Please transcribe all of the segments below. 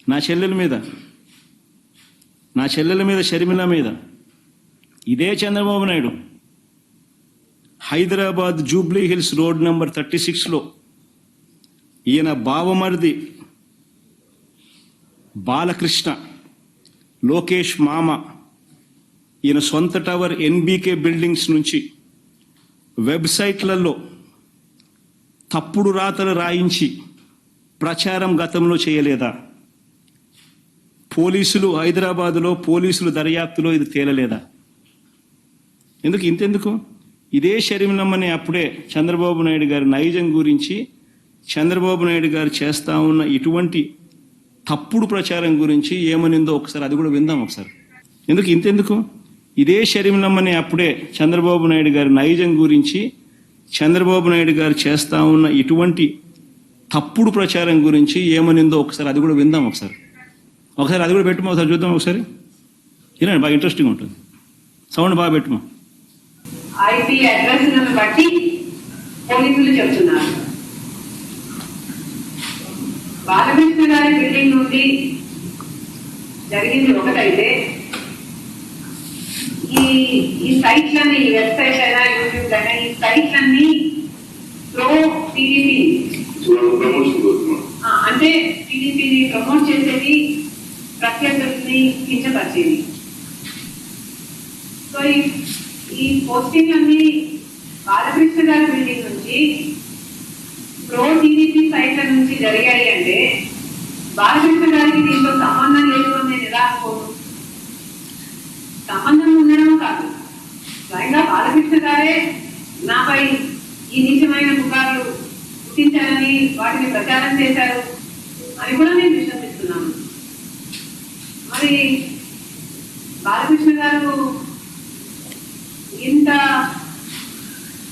నా చెల్లెల మీద షర్మిల మీద ఇదే Chandrababu Naidu Hyderabad Jubilee Hills road number 36లో ఈయన బావమరిది బాలకృష్ణ లోకేష్ మామ ఈయన సొంత టవర్ ఎన్బీకే బిల్డింగ్స్ నుంచి వెబ్సైట్లలో తప్పుడు రాతలు రాయించి ప్రచారం గతంలో చేయలేదా? పోలీసులు హైదరాబాదులో పోలీసులు దర్యాప్తులో ఇది తేలలేదా? ఇంతెందుకు ఇదే షర్మిలమ్మని అప్పుడే చంద్రబాబు నాయుడు గారి నైజం గురించి చంద్రబాబు నాయుడు గారు చేస్తా ఉన్న ఇటువంటి తప్పుడు ప్రచారం గురించి ఏమనిందో ఒకసారి అది కూడా విందాం ఒకసారి. ఇంతెందుకు ఇదే షర్మిలమ్మని అప్పుడే చంద్రబాబు నాయుడు గారి నైజం గురించి చంద్రబాబు నాయుడు గారు చేస్తా ఉన్న ఇటువంటి తప్పుడు ప్రచారం గురించి ఏమనిందో ఒకసారి అది కూడా విందాం ఒకసారి అది కూడా పెట్టుమా, ఒకసారి చూద్దాం ఒకసారి. వినండి, బాగా ఇంట్రెస్టింగ్ ఉంటుంది. సౌండ్ బాగా పెట్టుమా. ఐపీ అడ్రస్ బట్టి పోలీసులు చెప్తున్నారు బాలకృష్ణ గారి బిల్డింగ్ నుండి జరిగింది ఒకటైతే ఈ సైట్లన్నీ, ఈ వెబ్సైట్ అయినా యూట్యూబ్ అయినా ఈ సైట్లన్నీ ప్రో టీడీపీ అంటే టీడీపీని ప్రమోట్ చేసేది, ప్రత్యర్థుల్ని కించపరిచేది. సో ఈ పోస్టింగ్ అన్ని బాలకృష్ణ గారి బిల్డింగ్ నుంచి ప్రో టీడీపీ సైట్ల నుంచి జరిగాయి అంటే బాలకృష్ణ గారికి దీంతో సంబంధం లేదు అని నేను ఎలా అనుకోను. సంబంధం ఉండడం కాదు, స్వయంగా బాలకృష్ణ గారే నాపై ఈ నీచమైన పుకార్లు పుట్టించారని, వాటిని ప్రచారం చేశారు అని కూడా నేను విశ్వసిస్తున్నాను. మరి బాలకృష్ణ గారు ఇంత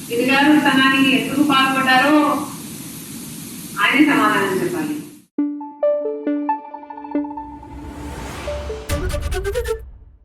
దిగజారుతనానికి ఎందుకు పాల్పడ్డారో ఆయనే సమాధానం చెప్పాలి.